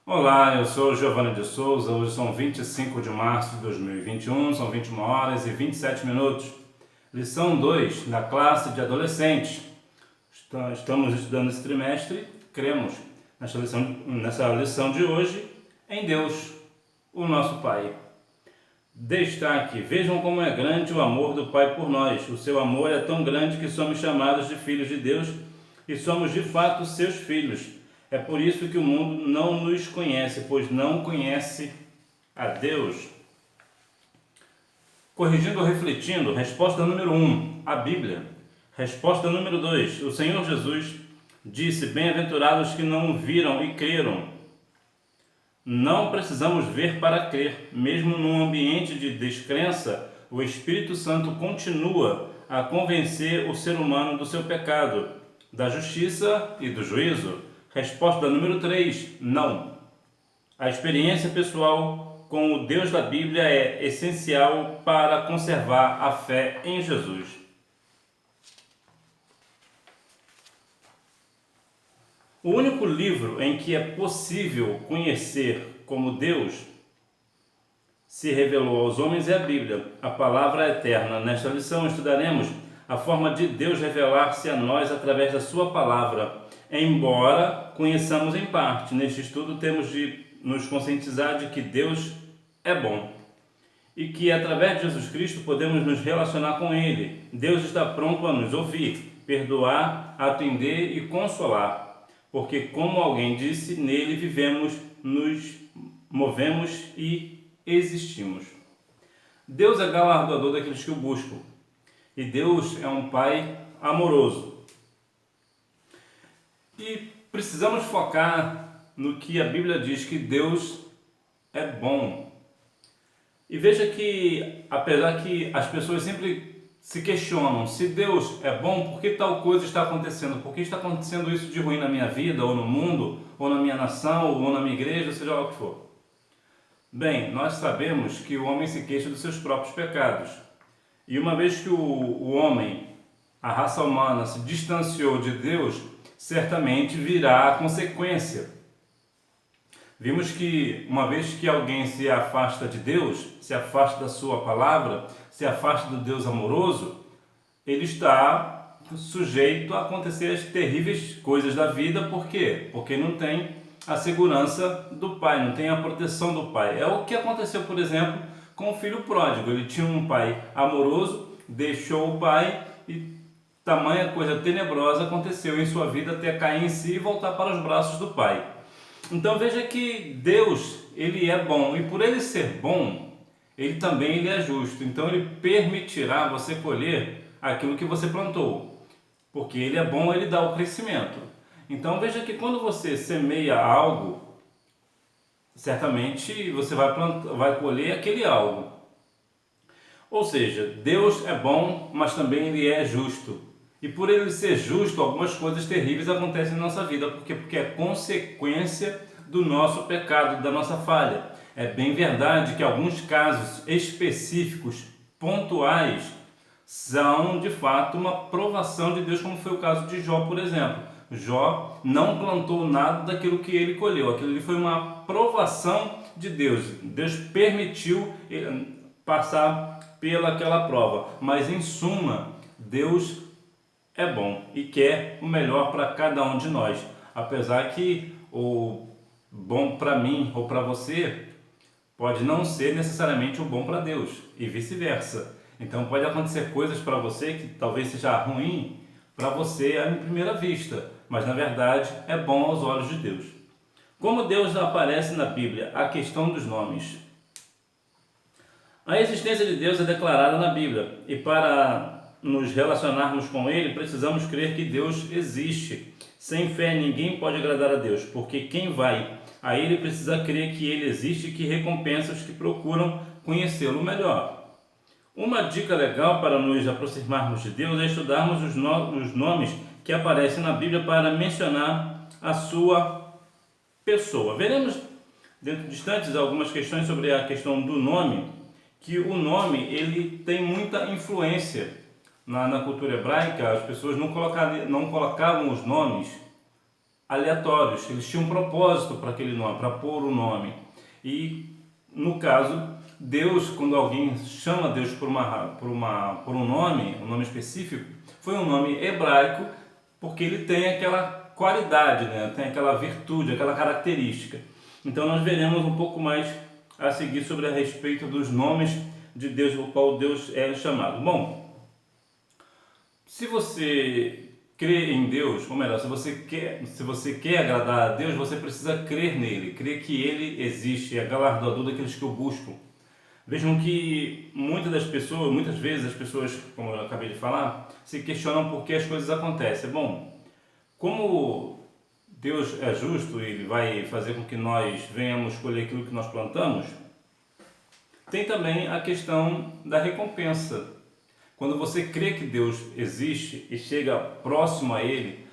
Olá, eu sou Giovanni de Souza. Hoje são 25 de março de 2021, são 21 horas e 27 minutos. Lição 2 da classe de adolescentes. Estamos estudando esse trimestre, cremos nessa lição de hoje em Deus, o nosso Pai. Destaque: vejam como é grande o amor do Pai por nós. O seu amor é tão grande que somos chamados de filhos de Deus e somos de fato seus filhos. É por isso que o mundo não nos conhece, pois não conhece a Deus. Corrigindo ou refletindo, resposta número 1, a Bíblia. Resposta número 2, o Senhor Jesus disse: bem-aventurados que não viram e creram. Não precisamos ver para crer. Mesmo num ambiente de descrença, o Espírito Santo continua a convencer o ser humano do seu pecado, da justiça e do juízo. Resposta número 3, não. A experiência pessoal com o Deus da Bíblia é essencial para conservar a fé em Jesus. O único livro em que é possível conhecer como Deus se revelou aos homens é a Bíblia, a palavra eterna. Nesta lição estudaremos a forma de Deus revelar-se a nós através da sua palavra, embora conheçamos em parte. Neste estudo temos de nos conscientizar de que Deus é bom e que através de Jesus Cristo podemos nos relacionar com Ele. Deus está pronto a nos ouvir, perdoar, atender e consolar, porque, como alguém disse, nele vivemos, nos movemos e existimos. Deus é galardoador daqueles que o buscam, e Deus é um Pai amoroso. E precisamos focar no que a Bíblia diz, que Deus é bom. E veja que, apesar que as pessoas sempre se questionam, se Deus é bom, por que tal coisa está acontecendo? Por que está acontecendo isso de ruim na minha vida, ou no mundo, ou na minha nação, ou na minha igreja, seja lá o que for? Bem, nós sabemos que o homem se queixa dos seus próprios pecados. E uma vez que o homem, a raça humana, se distanciou de Deus, certamente virá a consequência. Vimos que uma vez que alguém se afasta de Deus, se afasta da sua palavra, se afasta do Deus amoroso, ele está sujeito a acontecer as terríveis coisas da vida. Por quê? Porque não tem a segurança do pai, não tem a proteção do pai. É o que aconteceu, por exemplo, com o filho pródigo. Ele tinha um pai amoroso, deixou o pai e tamanha coisa tenebrosa aconteceu em sua vida até cair em si e voltar para os braços do pai. Então veja que Deus, ele é bom, e por ele ser bom, ele é justo. Então ele permitirá você colher aquilo que você plantou, porque ele é bom, ele dá o crescimento. Então veja que quando você semeia algo, certamente você vai colher aquele algo. Ou seja, Deus é bom, mas também ele é justo. E por ele ser justo, algumas coisas terríveis acontecem na nossa vida. Por quê? Porque é consequência do nosso pecado, da nossa falha. É bem verdade que alguns casos específicos, pontuais, são de fato uma provação de Deus, como foi o caso de Jó, por exemplo. Jó não plantou nada daquilo que ele colheu. Aquilo ali foi uma provação de Deus. Deus permitiu passar pelaquela prova. Mas em suma, Deus é bom e quer o melhor para cada um de nós. Apesar que o bom para mim ou para você pode não ser necessariamente o bom para Deus e vice-versa. Então pode acontecer coisas para você que talvez seja ruim para você à primeira vista, mas na verdade é bom aos olhos de Deus. Como Deus aparece na Bíblia? A questão dos nomes. A existência de Deus é declarada na Bíblia, e para nos relacionarmos com Ele, precisamos crer que Deus existe. Sem fé ninguém pode agradar a Deus, porque quem vai a Ele precisa crer que Ele existe e que recompensa os que procuram conhecê-lo melhor. Uma dica legal para nos aproximarmos de Deus é estudarmos os nomes que aparecem na Bíblia para mencionar a sua pessoa. Veremos dentro de instantes algumas questões sobre a questão do nome, que o nome ele tem muita influência. Na cultura hebraica, as pessoas não colocavam os nomes aleatórios, eles tinham um propósito para aquele nome, para pôr o nome. E no caso, Deus, quando alguém chama Deus por um nome específico, foi um nome hebraico, porque ele tem aquela qualidade, né? Tem aquela virtude, aquela característica. Então nós veremos um pouco mais a seguir sobre a respeito dos nomes de Deus, o qual Deus é chamado. Bom, se você crê em Deus, ou melhor, se você quer agradar a Deus, você precisa crer nele, crer que ele existe, é galardoador daqueles que o buscam. Vejam que muitas vezes as pessoas, como eu acabei de falar, se questionam por que as coisas acontecem. Bom, como Deus é justo e Ele vai fazer com que nós venhamos colher aquilo que nós plantamos, tem também a questão da recompensa. Quando você crê que Deus existe e chega próximo a Ele,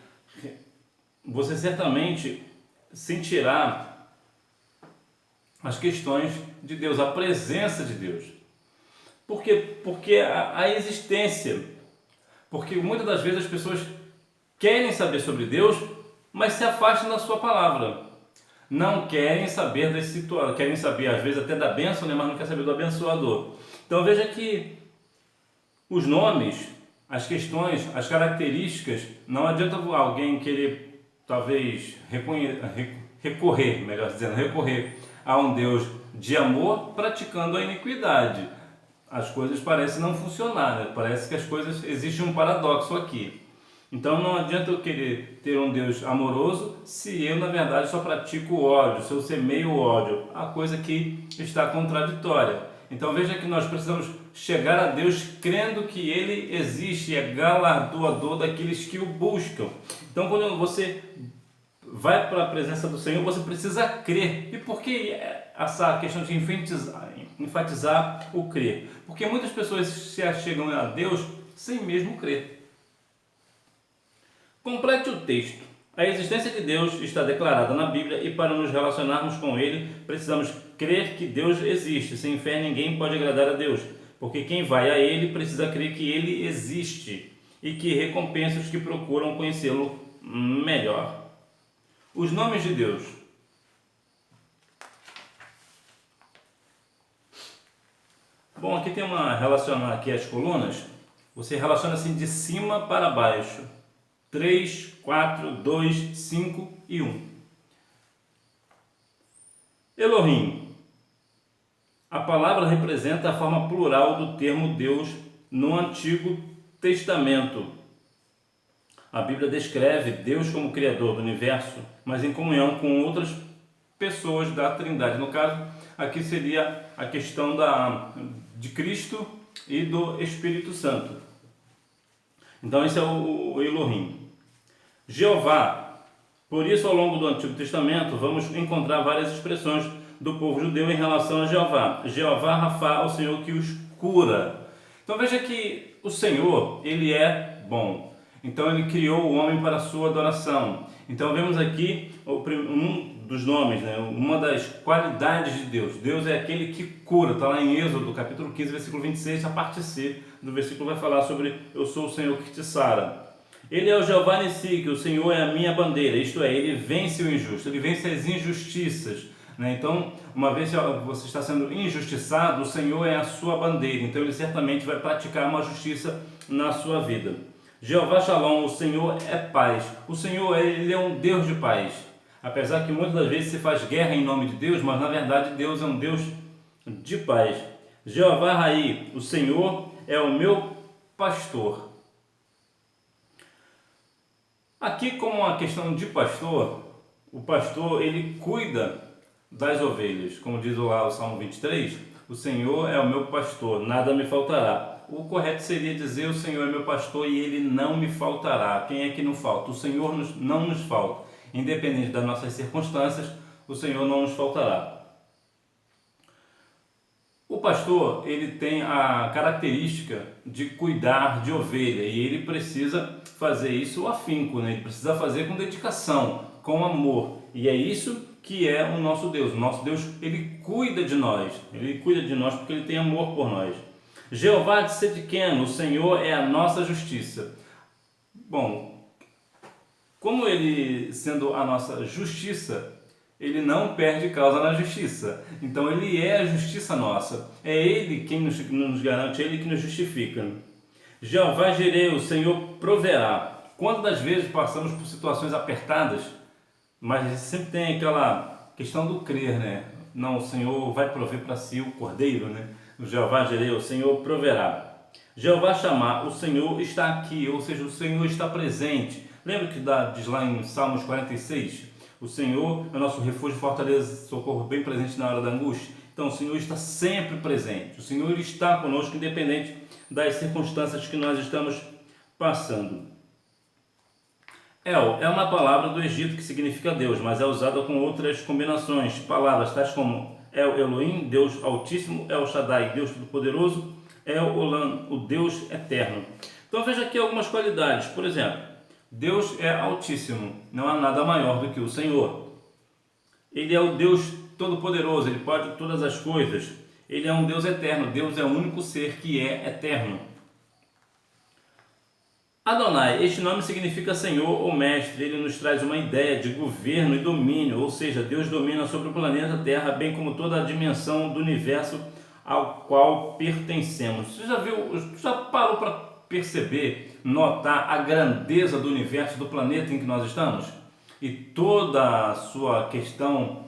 você certamente sentirá as questões de Deus, a presença de Deus. Por quê? Porque a existência. Porque muitas das vezes as pessoas querem saber sobre Deus, mas se afastam da sua palavra. Não querem saber das situações, querem saber às vezes até da bênção, né? Mas não querem saber do abençoador. Então veja que os nomes, as questões, as características, não adianta alguém querer talvez recorrer a um Deus de amor praticando a iniquidade. As coisas parecem não funcionar, né? Parece que as coisas, existe um paradoxo aqui. Então não adianta eu querer ter um Deus amoroso se eu na verdade só pratico o ódio, se eu semeio o ódio, a coisa que está contraditória. Então veja que nós precisamos chegar a Deus crendo que Ele existe e é galardoador daqueles que o buscam. Então quando você vai para a presença do Senhor, você precisa crer. E por que essa questão de enfatizar o crer? Porque muitas pessoas se achegam a Deus sem mesmo crer. Complete o texto. A existência de Deus está declarada na Bíblia e para nos relacionarmos com Ele, precisamos crer que Deus existe. Sem fé ninguém pode agradar a Deus, porque quem vai a Ele precisa crer que Ele existe e que recompensa os que procuram conhecê-lo melhor. Os nomes de Deus. Bom, aqui tem relacionar aqui as colunas. Você relaciona assim de cima para baixo. 3, 4, 2, 5 e 1. Elohim. A palavra representa a forma plural do termo Deus no Antigo Testamento. A Bíblia descreve Deus como Criador do universo, mas em comunhão com outras pessoas da Trindade. No caso, aqui seria a questão de Cristo e do Espírito Santo. Então esse é o Elohim. Jeová. Por isso, ao longo do Antigo Testamento, vamos encontrar várias expressões do povo judeu em relação a Jeová. Jeová Rafá, o Senhor que os cura. Então veja que o Senhor, Ele é bom. Então Ele criou o homem para a sua adoração. Então vemos aqui um dos nomes, né? Uma das qualidades de Deus. Deus é aquele que cura. Está lá em Êxodo, capítulo 15, versículo 26, a parte C do versículo vai falar sobre eu sou o Senhor que te sara. Ele é o Jeová Nissi, que o Senhor é a minha bandeira, isto é, Ele vence o injusto, Ele vence as injustiças. Né? Então, uma vez que você está sendo injustiçado, o Senhor é a sua bandeira, então Ele certamente vai praticar uma justiça na sua vida. Jeová Shalom, o Senhor é paz. O Senhor, Ele é um Deus de paz. Apesar que muitas das vezes se faz guerra em nome de Deus, mas na verdade Deus é um Deus de paz. Jeová Raí, o Senhor é o meu pastor. Aqui, como a questão de pastor, o pastor ele cuida das ovelhas. Como diz lá o Salmo 23, o Senhor é o meu pastor, nada me faltará. O correto seria dizer o Senhor é meu pastor e Ele não me faltará. Quem é que não falta? O Senhor não nos falta. Independente das nossas circunstâncias, o Senhor não nos faltará. O pastor, ele tem a característica de cuidar de ovelha e ele precisa fazer isso afinco, né? Ele precisa fazer com dedicação, com amor. E é isso que é o nosso Deus. O nosso Deus, ele cuida de nós. Ele cuida de nós porque ele tem amor por nós. Jeová Tsidkenu, o Senhor é a nossa justiça. Bom, Como ele, sendo a nossa justiça, ele não perde causa na justiça. Então ele é a justiça nossa. É ele quem nos garante, é ele que nos justifica. Jeová Jireh, o Senhor proverá. Quantas das vezes passamos por situações apertadas, mas sempre tem aquela questão do crer, né? Não, o Senhor vai prover para si o cordeiro, né? O Jeová Jireh, o Senhor proverá. Jeová chamar, o Senhor está aqui, ou seja, o Senhor está presente. Lembra que diz lá em Salmos 46? O Senhor é o nosso refúgio, fortaleza, socorro bem presente na hora da angústia. Então o Senhor está sempre presente. O Senhor está conosco, independente das circunstâncias que nós estamos passando. El é uma palavra do Egito que significa Deus, mas é usada com outras combinações. Palavras tais como El Elohim, Deus Altíssimo, El Shaddai, Deus Todo-Poderoso, El Olam, o Deus Eterno. Então veja aqui algumas qualidades. Por exemplo, Deus é Altíssimo, não há nada maior do que o Senhor. Ele é o Deus Todo-Poderoso, Ele pode todas as coisas. Ele é um Deus eterno, Deus é o único ser que é eterno. Adonai, este nome significa Senhor ou Mestre. Ele nos traz uma ideia de governo e domínio, ou seja, Deus domina sobre o planeta Terra, bem como toda a dimensão do universo ao qual pertencemos. Você já parou para perceber, notar a grandeza do universo, do planeta em que nós estamos? E toda a sua questão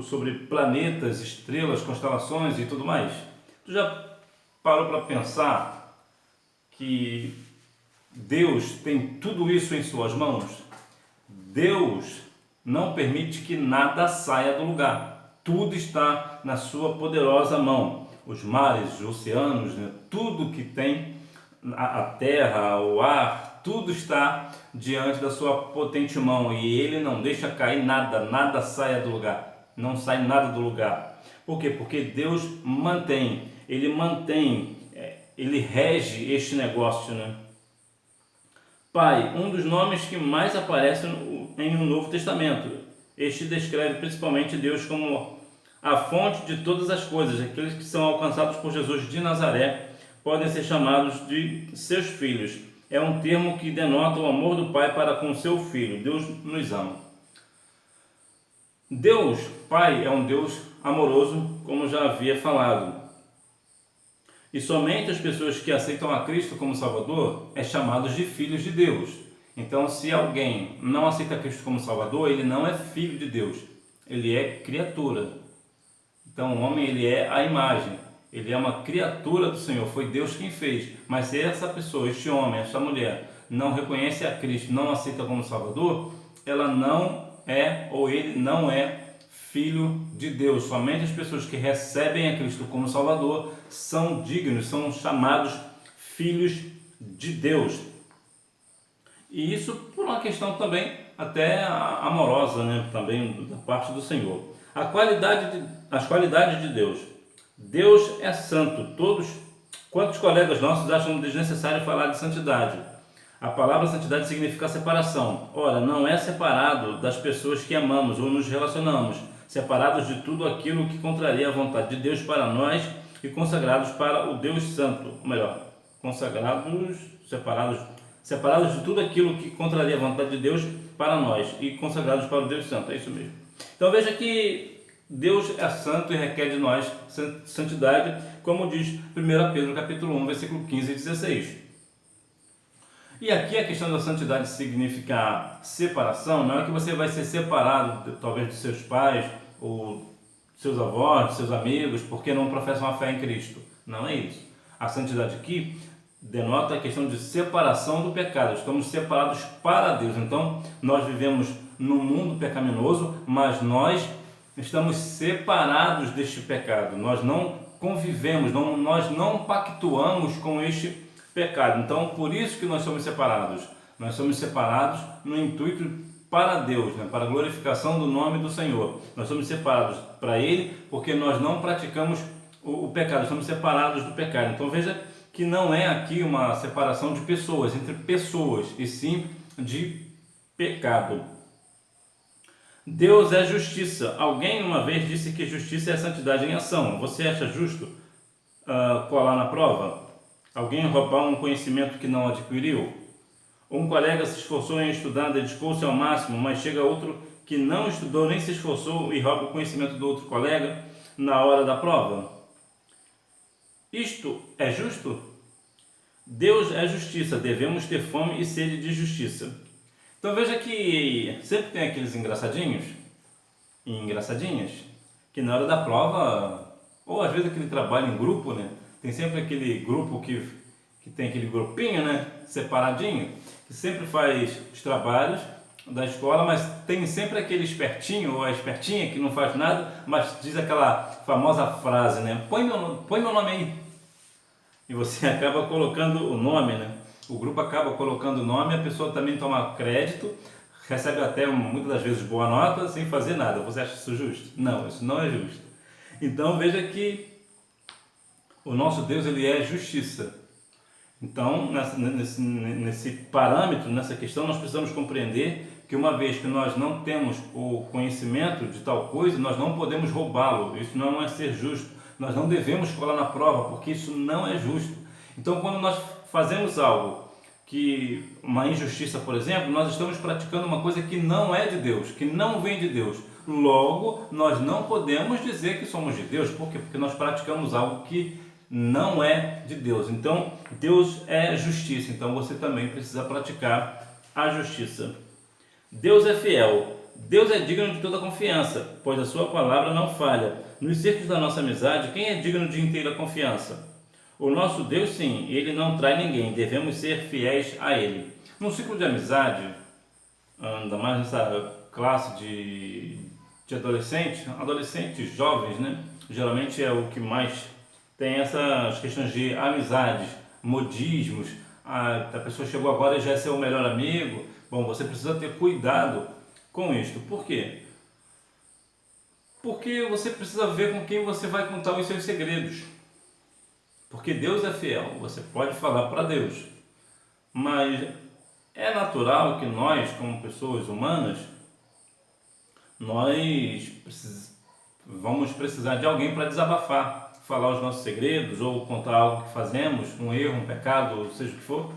sobre planetas, estrelas, constelações e tudo mais? Tu já parou para pensar que Deus tem tudo isso em suas mãos? Deus não permite que nada saia do lugar. Tudo está na sua poderosa mão. Os mares, os oceanos, né? Tudo que tem, a terra, o ar, tudo está diante da sua potente mão. E Ele não deixa cair nada, nada saia do lugar. Não sai nada do lugar. Por quê? Porque Deus mantém, Ele rege este negócio, né? Pai, um dos nomes que mais aparece em um Novo Testamento. Este descreve principalmente Deus como a fonte de todas as coisas. Aqueles que são alcançados por Jesus de Nazaré podem ser chamados de seus filhos. É um termo que denota o amor do Pai para com seu Filho. Deus nos ama. Deus, Pai, é um Deus amoroso, como já havia falado. E somente as pessoas que aceitam a Cristo como Salvador é chamados de filhos de Deus. Então, se alguém não aceita Cristo como Salvador, ele não é filho de Deus, ele é criatura. Então, o homem, ele é a imagem, ele é uma criatura do Senhor, foi Deus quem fez. Mas se essa pessoa, este homem, esta mulher, não reconhece a Cristo, não aceita como Salvador, ela não é, ou ele não é filho de Deus. Somente as pessoas que recebem a Cristo como Salvador são dignos, são chamados filhos de Deus. E isso por uma questão também até amorosa, né? Também da parte do Senhor. As qualidades de Deus. Deus é santo. Quantos colegas nossos acham desnecessário falar de santidade? A palavra santidade significa separação. Ora, não é separado das pessoas que amamos ou nos relacionamos, separados de tudo aquilo que contraria a vontade de Deus para nós e consagrados para o Deus Santo. Ou melhor, separados de tudo aquilo que contraria a vontade de Deus para nós e consagrados para o Deus Santo. É isso mesmo. Então veja que Deus é santo e requer de nós santidade, como diz 1 Pedro capítulo 1, versículo 15 e 16. E aqui a questão da santidade significa separação. Não é que você vai ser separado talvez dos seus pais ou seus avós, dos seus amigos, porque não professam a fé em Cristo. Não é isso. A santidade aqui denota a questão de separação do pecado. Estamos separados para Deus. Então nós vivemos num mundo pecaminoso, mas nós estamos separados deste pecado. Nós não convivemos, nós não pactuamos com este pecado. Então, por isso que nós somos separados. Nós somos separados no intuito para Deus, né? Para a glorificação do nome do Senhor. Nós somos separados para Ele porque nós não praticamos o pecado. Estamos separados do pecado. Então, veja que não é aqui uma separação de pessoas, entre pessoas, e sim de pecado. Deus é justiça. Alguém uma vez disse que justiça é santidade em ação. Você acha justo colar na prova? Alguém roubar um conhecimento que não adquiriu? Um colega se esforçou em estudar, dedicou-se ao máximo, mas chega outro que não estudou nem se esforçou e rouba o conhecimento do outro colega na hora da prova. Isto é justo? Deus é justiça, devemos ter fome e sede de justiça. Então veja que sempre tem aqueles engraçadinhos e engraçadinhas que na hora da prova, ou às vezes aquele trabalho em grupo, né? Tem sempre aquele grupo que tem aquele grupinho, né? Separadinho, que sempre faz os trabalhos da escola, mas tem sempre aquele espertinho ou a espertinha que não faz nada, mas diz aquela famosa frase, né? Põe meu nome aí. E você acaba colocando o nome, né? O grupo acaba colocando o nome, a pessoa também toma crédito, recebe até muitas das vezes boa nota sem fazer nada. Você acha isso justo? Não, isso não é justo. Então veja que o nosso Deus, ele é justiça. Então nesse parâmetro, nessa questão, nós precisamos compreender que uma vez que nós não temos o conhecimento de tal coisa, nós não podemos roubá-lo. Isso não é ser justo. Nós não devemos colar na prova, porque isso não é justo. Então, quando nós fazemos algo uma injustiça, por exemplo, nós estamos praticando uma coisa que não é de Deus, que não vem de Deus. Logo, nós não podemos dizer que somos de Deus. Por quê? Porque nós praticamos algo que não é de Deus. Então, Deus é justiça. Então, você também precisa praticar a justiça. Deus é fiel. Deus é digno de toda confiança, pois a sua palavra não falha. Nos círculos da nossa amizade, quem é digno de inteira confiança? O nosso Deus, sim, ele não trai ninguém, devemos ser fiéis a ele. No ciclo de amizade, ainda mais nessa classe de adolescentes jovens, né? Geralmente é o que mais tem essas questões de amizades, modismos. A pessoa chegou agora e já é seu melhor amigo. Bom, você precisa ter cuidado com isto. Por quê? Porque você precisa ver com quem você vai contar os seus segredos. Porque Deus é fiel, você pode falar para Deus. Mas é natural que nós, como pessoas humanas, nós vamos precisar de alguém para desabafar, falar os nossos segredos ou contar algo que fazemos, um erro, um pecado, seja o que for.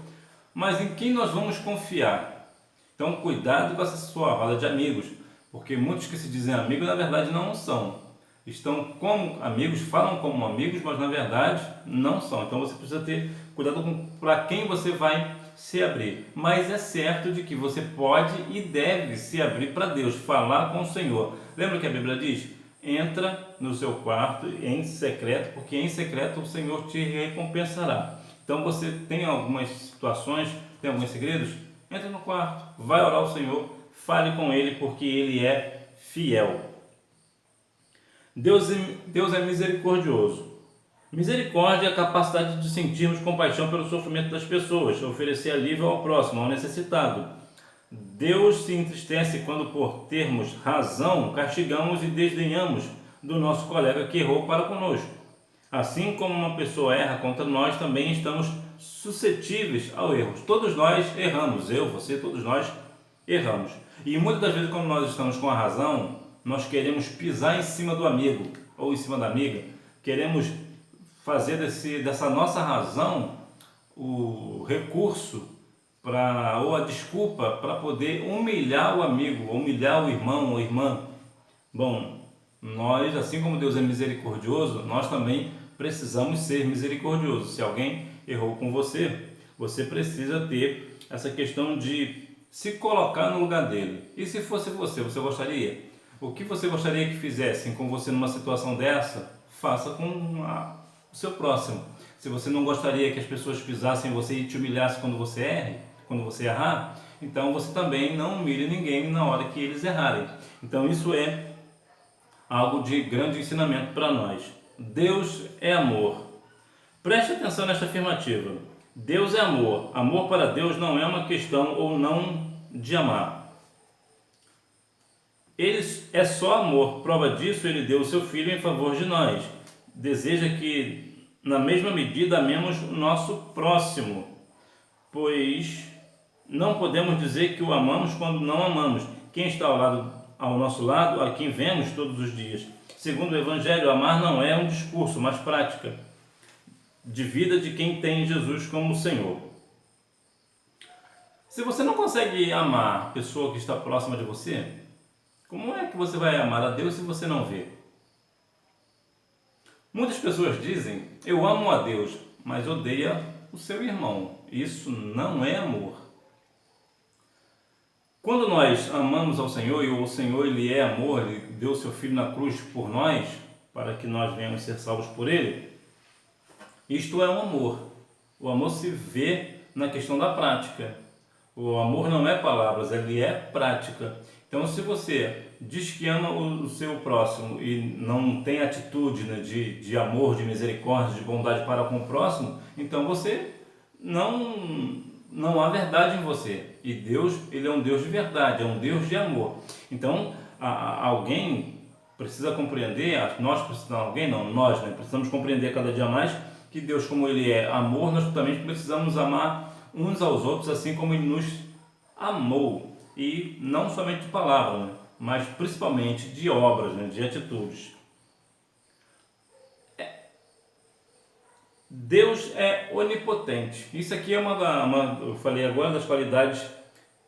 Mas em quem nós vamos confiar? Então, cuidado com essa sua roda de amigos, porque muitos que se dizem amigos, na verdade, não são. Estão como amigos, falam como amigos, mas na verdade não são. Então, você precisa ter cuidado para quem você vai se abrir. Mas é certo de que você pode e deve se abrir para Deus, falar com o Senhor. Lembra que a Bíblia diz? Entra no seu quarto em secreto, porque em secreto o Senhor te recompensará. Então, você tem algumas situações, tem alguns segredos? Entra no quarto, vai orar ao Senhor, fale com Ele, porque Ele é fiel. Deus é misericordioso. Misericórdia é a capacidade de sentirmos compaixão pelo sofrimento das pessoas, oferecer alívio ao próximo, ao necessitado. Deus se entristece quando, por termos razão, castigamos e desdenhamos do nosso colega que errou para conosco. Assim como uma pessoa erra contra nós, também estamos suscetíveis ao erro. Todos nós erramos, eu, você, todos nós erramos. E muitas das vezes, quando nós estamos com a razão, nós queremos pisar em cima do amigo ou em cima da amiga, queremos fazer dessa nossa razão o recurso ou a desculpa para poder humilhar o amigo, humilhar o irmão ou irmã. Bom, nós, assim como Deus é misericordioso, nós também precisamos ser misericordiosos. Se alguém errou com você, você precisa ter essa questão de se colocar no lugar dele. E se fosse você gostaria? O que você gostaria que fizessem com você numa situação dessa? Faça com o seu próximo. Se você não gostaria que as pessoas pisassem em você e te humilhassem quando você errar, então você também não humilhe ninguém na hora que eles errarem. Então isso é algo de grande ensinamento para nós. Deus é amor. Preste atenção nesta afirmativa. Deus é amor. Amor para Deus não é uma questão ou não de amar. Ele é só amor. Prova disso, ele deu o seu Filho em favor de nós. Deseja que, na mesma medida, amemos o nosso próximo, pois não podemos dizer que o amamos quando não amamos quem está ao nosso lado, a quem vemos todos os dias. Segundo o Evangelho, amar não é um discurso, mas prática de vida de quem tem Jesus como Senhor. Se você não consegue amar a pessoa que está próxima de você, como é que você vai amar a Deus se você não vê? Muitas pessoas dizem, eu amo a Deus, mas odeia o seu irmão. Isso não é amor. Quando nós amamos ao Senhor, e o Senhor ele é amor, Ele deu o seu Filho na cruz por nós, para que nós venhamos ser salvos por Ele, isto é um amor. O amor se vê na questão da prática. O amor não é palavras, ele é prática. Então, se você diz que ama o seu próximo e não tem atitude, né, de amor, de misericórdia, de bondade para com o próximo, então você não há verdade em você. E Deus, ele é um Deus de verdade, é um Deus de amor. Então, alguém precisa compreender, nós precisamos, alguém não, nós, né, precisamos compreender cada dia mais que Deus, como ele é amor, nós também precisamos amar uns aos outros, assim como ele nos amou. E não somente de palavra, né, mas principalmente de obras, né, de atitudes. Deus é onipotente. Isso aqui é eu falei agora, das qualidades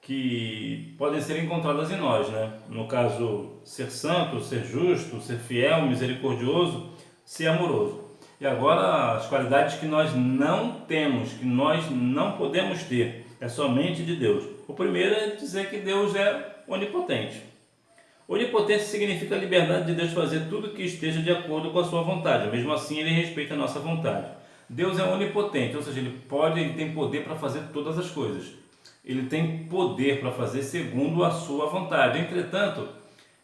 que podem ser encontradas em nós, né? No caso, ser santo, ser justo, ser fiel, misericordioso, ser amoroso. E agora, as qualidades que nós não temos, que nós não podemos ter, é somente de Deus. O primeiro é dizer que Deus é onipotente. Onipotência significa a liberdade de Deus fazer tudo que esteja de acordo com a sua vontade. Mesmo assim, ele respeita a nossa vontade. Deus é onipotente, ou seja, ele tem poder para fazer todas as coisas. Ele tem poder para fazer segundo a sua vontade. Entretanto,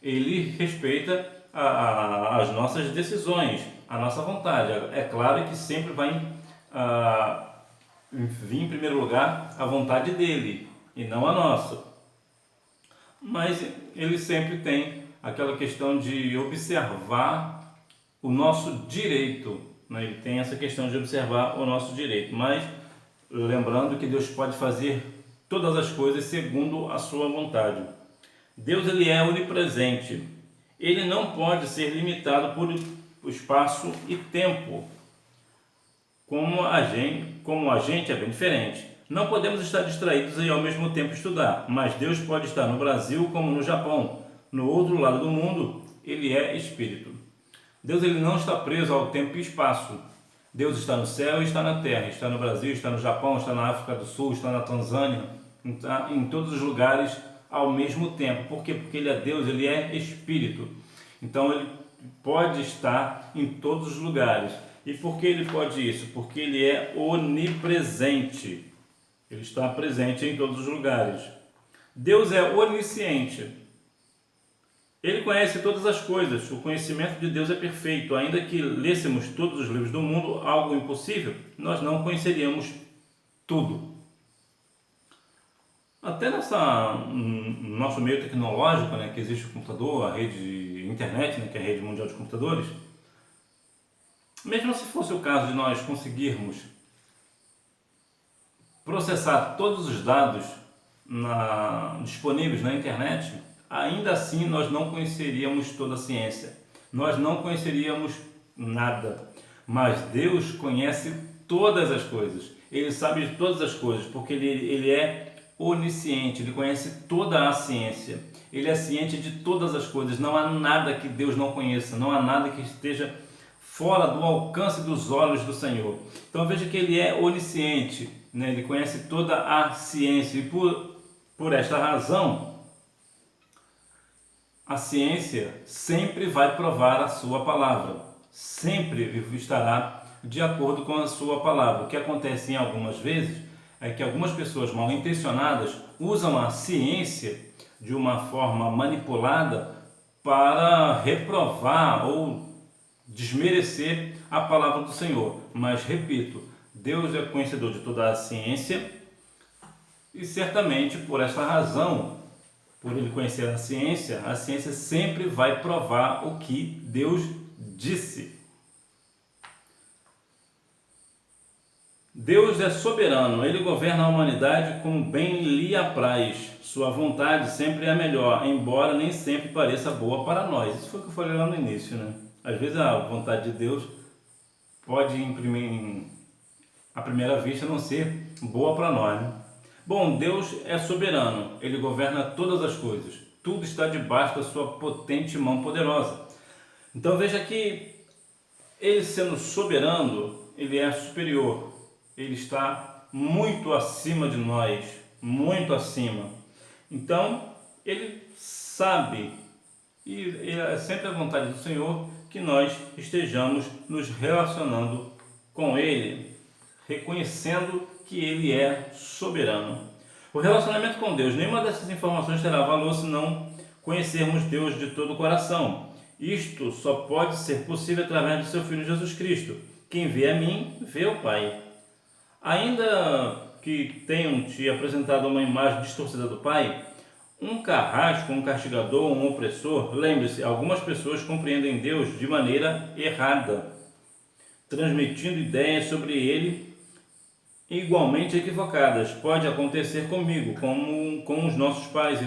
ele respeita as nossas decisões, a nossa vontade. É claro que sempre vai vir em primeiro lugar a vontade dele e não a nossa. Mas ele sempre tem aquela questão de observar o nosso direito, né? Ele tem essa questão de observar o nosso direito, mas lembrando que Deus pode fazer todas as coisas segundo a sua vontade. Deus ele é onipresente. Ele não pode ser limitado por espaço e tempo. Como a gente é bem diferente. Não podemos estar distraídos e ao mesmo tempo estudar, mas Deus pode estar no Brasil como no Japão. No outro lado do mundo, ele é espírito. Deus ele não está preso ao tempo e espaço. Deus está no céu e está na terra, está no Brasil, está no Japão, está na África do Sul, está na Tanzânia, está em todos os lugares ao mesmo tempo. Por quê? Porque ele é Deus, ele é espírito. Então ele pode estar em todos os lugares. E por que ele pode isso? Porque ele é onipresente. Ele está presente em todos os lugares. Deus é onisciente. Ele conhece todas as coisas. O conhecimento de Deus é perfeito. Ainda que lêssemos todos os livros do mundo, algo impossível, nós não conheceríamos tudo. Até no nosso meio tecnológico, né, que existe o computador, a rede internet, né, que é a rede mundial de computadores, mesmo se fosse o caso de nós conseguirmos processar todos os dados disponíveis na internet, ainda assim nós não conheceríamos toda a ciência, nós não conheceríamos nada, mas Deus conhece todas as coisas, Ele sabe de todas as coisas, porque Ele é onisciente, Ele conhece toda a ciência, Ele é ciente de todas as coisas, não há nada que Deus não conheça, não há nada que esteja fora do alcance dos olhos do Senhor. Então veja que Ele é onisciente, né? Ele conhece toda a ciência e por esta razão a ciência sempre vai provar a sua palavra, sempre estará de acordo com a sua palavra. O que acontece em algumas vezes é que algumas pessoas mal intencionadas usam a ciência de uma forma manipulada para reprovar ou desmerecer a palavra do Senhor. Mas repito, Deus é conhecedor de toda a ciência e certamente por esta razão, por ele conhecer a ciência sempre vai provar o que Deus disse. Deus é soberano, Ele governa a humanidade como bem lhe apraz. Sua vontade sempre é a melhor, embora nem sempre pareça boa para nós. Isso foi o que eu falei lá no início, né? Às vezes a vontade de Deus pode, à primeira vista, não ser boa para nós, né? Bom, Deus é soberano, Ele governa todas as coisas, tudo está debaixo da sua potente mão poderosa. Então veja que Ele sendo soberano, Ele é superior, Ele está muito acima de nós, muito acima. Então, Ele sabe, e é sempre a vontade do Senhor, que nós estejamos nos relacionando com Ele, reconhecendo que Ele é soberano. O relacionamento com Deus, nenhuma dessas informações terá valor se não conhecermos Deus de todo o coração. Isto só pode ser possível através do seu Filho Jesus Cristo. Quem vê a mim, vê o Pai. Ainda que tenham te apresentado uma imagem distorcida do Pai, um carrasco, um castigador, um opressor, lembre-se, algumas pessoas compreendem Deus de maneira errada, transmitindo ideias sobre Ele igualmente equivocadas. Pode acontecer comigo, como com os nossos pais e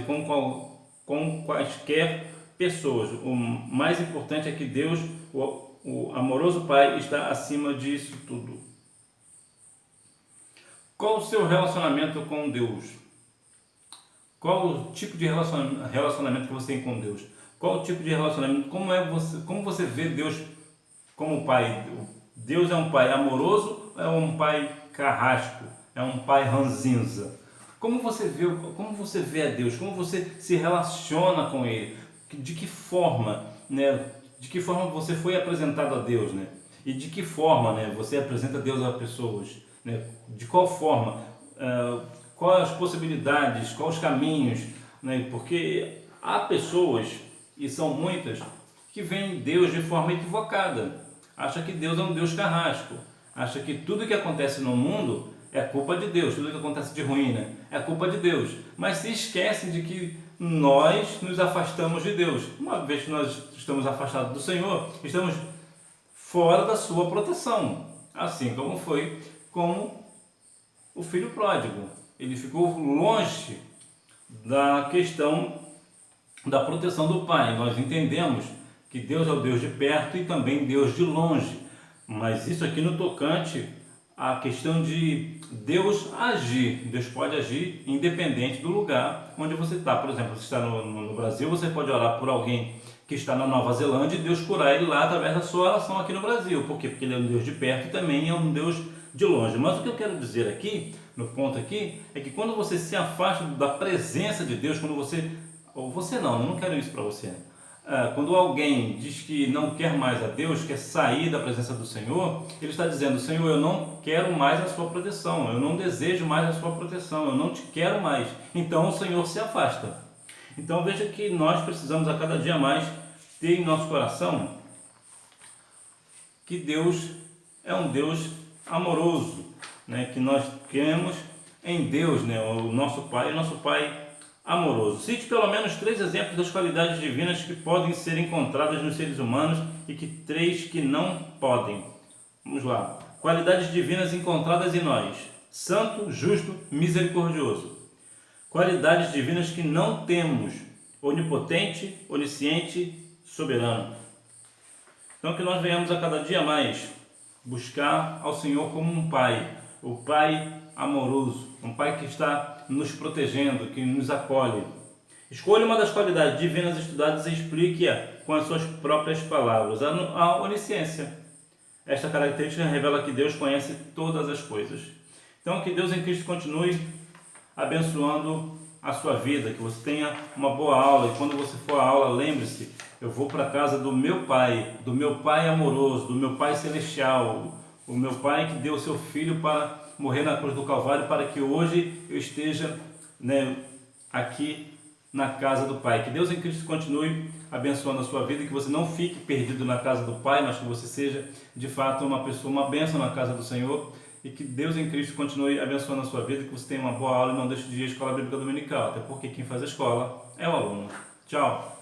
com quaisquer pessoas. O mais importante é que Deus, o amoroso Pai, está acima disso tudo. Qual o seu relacionamento com Deus? Qual o tipo de relacionamento que você tem com Deus? Qual o tipo de relacionamento? Como você vê Deus como Pai? Deus é um Pai amoroso ou é um Pai carrasco? É um Pai ranzinza? Como você vê a Deus? Como você se relaciona com Ele? De que forma, né? De que forma você foi apresentado a Deus, né? E de que forma, né, você apresenta Deus a pessoas, né? De qual forma? Quais as possibilidades, quais os caminhos, né? Porque há pessoas, e são muitas, que veem Deus de forma equivocada. Acha que Deus é um Deus carrasco. Acha que tudo que acontece no mundo é culpa de Deus. Tudo que acontece de ruim, né, é culpa de Deus. Mas se esquecem de que nós nos afastamos de Deus. Uma vez que nós estamos afastados do Senhor, estamos fora da sua proteção. Assim como foi com o filho pródigo. Ele ficou longe da questão da proteção do Pai. Nós entendemos que Deus é o Deus de perto e também Deus de longe. Mas isso aqui no tocante à questão de Deus agir. Deus pode agir independente do lugar onde você está. Por exemplo, se está no Brasil, você pode orar por alguém que está na Nova Zelândia e Deus curar ele lá através da sua oração aqui no Brasil. Por quê? Porque Ele é um Deus de perto e também é um Deus de longe. Mas o que eu quero dizer aqui, no ponto aqui, é que quando você se afasta da presença de Deus, quando você, ou você não, eu não quero isso para você, quando alguém diz que não quer mais a Deus, quer sair da presença do Senhor, ele está dizendo: Senhor, eu não quero mais a sua proteção, eu não desejo mais a sua proteção, eu não te quero mais. Então o Senhor se afasta. Então veja que nós precisamos a cada dia mais ter em nosso coração que Deus é um Deus amoroso, né? Que nós cremos em Deus, né? O nosso Pai amoroso. Cite pelo menos 3 exemplos das qualidades divinas que podem ser encontradas nos seres humanos e 3 que não podem. Vamos lá. Qualidades divinas encontradas em nós: santo, justo, misericordioso. Qualidades divinas que não temos: onipotente, onisciente, soberano. Então que nós venhamos a cada dia mais buscar ao Senhor como um Pai, o Pai amoroso, um Pai que está nos protegendo, que nos acolhe. Escolha uma das qualidades divinas estudadas e explique-a com as suas próprias palavras. A onisciência. Esta característica revela que Deus conhece todas as coisas. Então que Deus em Cristo continue abençoando a sua vida, que você tenha uma boa aula, e quando você for à aula, lembre-se: eu vou para a casa do meu Pai amoroso, do meu Pai celestial, o meu Pai que deu o seu Filho para morrer na cruz do Calvário, para que hoje eu esteja, né, aqui na casa do Pai. Que Deus em Cristo continue abençoando a sua vida, que você não fique perdido na casa do Pai, mas que você seja de fato uma pessoa, uma bênção na casa do Senhor, e que Deus em Cristo continue abençoando a sua vida, que você tenha uma boa aula e não deixe de ir à escola bíblica dominical, até porque quem faz a escola é o aluno. Tchau!